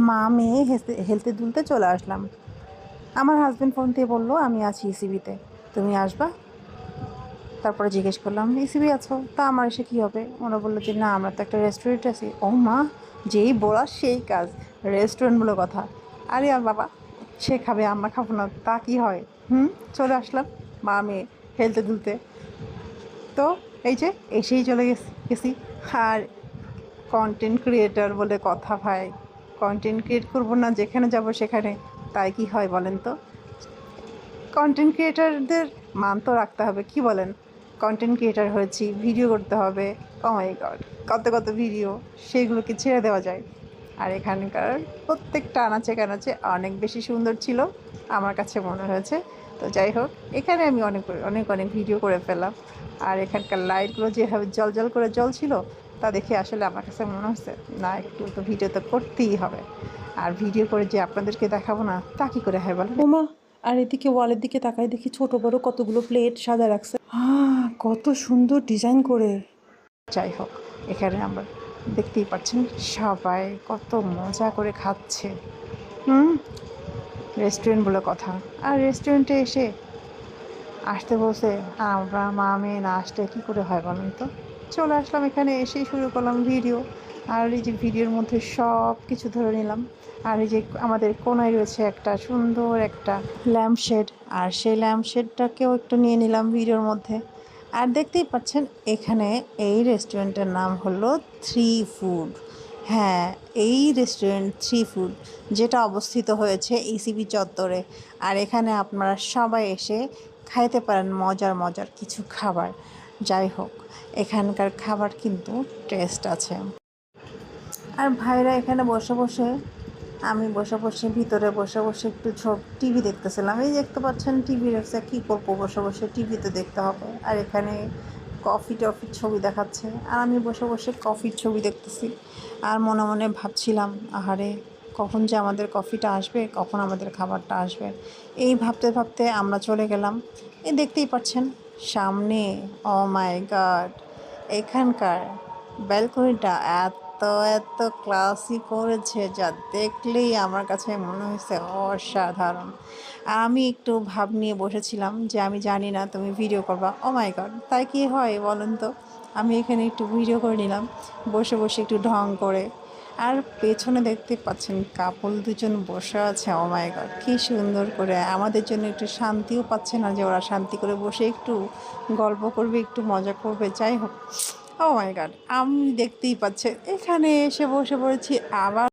মা মেয়ে হেলতে দুলতে চলে আসলাম। আমার হাজব্যান্ড ফোন দিয়ে বললো আমি আছি ইসিবিতে, তুমি আসবা? তারপরে জিজ্ঞেস করলাম ইসিবি আছো, তা আমার এসে কী হবে? ওরা বললো যে না আমরা তো একটা রেস্টুরেন্ট আছি। ও মা, যেই বলা সেই কাজ, রেস্টুরেন্ট বলে কথা। আরে আর বাবা, সে খাবে আমরা খাবো না, তা কি হয়? চলে আসলাম মা মেয়ে হেলতে দুলতে। তো এই যে এসেই চলে গেছি। আর কন্টেন্ট ক্রিয়েটর বলে কথা ভাই, কন্টেন্ট ক্রিয়েট করবো না যেখানে যাব সেখানে, তাই কি হয় বলেন তো? কন্টেন্ট ক্রিয়েটারদের মান তো রাখতে হবে, কি বলেন? কন্টেন্ট ক্রিয়েটার হয়েছি, ভিডিও করতে হবে। ও মাই গড, কত কত ভিডিও, সেইগুলোকে ছেড়ে দেওয়া যায়। আর এখানকার প্রত্যেকটা আনাচে কানাচে অনেক বেশি সুন্দর ছিল আমার কাছে মনে হয়েছে। তো যাই হোক, এখানে আমি অনেক অনেক অনেক ভিডিও করে ফেললাম। আর এখানকার লাইটগুলো যেভাবে জল জল করে জ্বলছিল, তা দেখে আসলে আমার কাছে মনে হচ্ছে না, একটু তো ভিডিও তো করতেই হবে। আর ভিডিও করে যে আপনাদেরকে দেখাবো না, তা কী করে হয় বলেন? ওমা, আর এদিকে ওয়ালের দিকে তাকাই দেখি ছোট বড় কতগুলো প্লেট সাজা রাখছে। কত সুন্দর ডিজাইন করে। যাই হোক, এখানে আমরা দেখতেই পাচ্ছেন সবাই কত মজা করে খাচ্ছে। রেস্টুরেন্ট বলে কথা। আর রেস্টুরেন্টে এসে আসতে বলছে, আমরা মা মেয়ে না আসতে কী করে হয় বলেন তো? চলে আসলাম, এখানে এসেই শুরু করলাম ভিডিও। আর এই যে ভিডিওর মধ্যে সব কিছু ধরে নিলাম। আর এই যে আমাদের কোনায় রয়েছে একটা সুন্দর একটা ল্যাম্পশেড, আর সেই ল্যাম্পশেডটাকেও একটু নিয়ে নিলাম ভিডিওর মধ্যে। আর দেখতেই পাচ্ছেন এখানে এই রেস্টুরেন্টের নাম হলো থ্রি ফুড। হ্যাঁ, এই রেস্টুরেন্ট থ্রি ফুড, যেটা অবস্থিত হয়েছে ইসিবি চত্বরে। আর এখানে আপনারা সবাই এসে খাইতে পারেন মজার মজার কিছু খাবার। যাই হোক, এখানকার খাবার কিন্তু টেস্ট আছে। আর ভাইরা এখানে বসে বসে, আমি বসে বসে ভিতরে বসে বসে একটু টিভি দেখতেছিলাম। এই দেখতে পাচ্ছেন টিভি রয়েছে, কী করবো, বসে বসে টিভি তো দেখতে হবে। আর এখানে কফি টফির ছবি দেখাচ্ছে, আর আমি বসে বসে কফির ছবি দেখতেছি। আর মনে মনে ভাবছিলাম, আহারে কখন যে আমাদের কফিটা আসবে, কখন আমাদের খাবারটা আসবে, এই ভাবতে ভাবতে আমরা চলে গেলাম। এই দেখতেই পাচ্ছেন সামনে, ও মাই গড, এখানকার ব্যালকনিটা এত এত ক্লাসি করেছে, যা দেখলেই আমার কাছে মনে হয়েছে অসাধারণ। আর আমি একটু ভাব নিয়ে বসেছিলাম যে আমি জানি না তুমি ভিডিও করবা। ও মাই গড, তাই কি হয় বলেন তো? আমি এখানে একটু ভিডিও করে নিলাম বসে বসে একটু ঢং করে। আর পেছনে দেখতে পাচ্ছেন কাপল দুজন বসে আছে। ও মাই গড, কী সুন্দর করে, আমাদের জন্য একটু শান্তিও পাচ্ছে না যে ওরা শান্তি করে বসে একটু গল্প করবে, একটু মজা করবে। যাই হোক, ও মাই গড, আমি দেখতেই পাচ্ছেন এখানে এসে বসে পড়েছি আবার।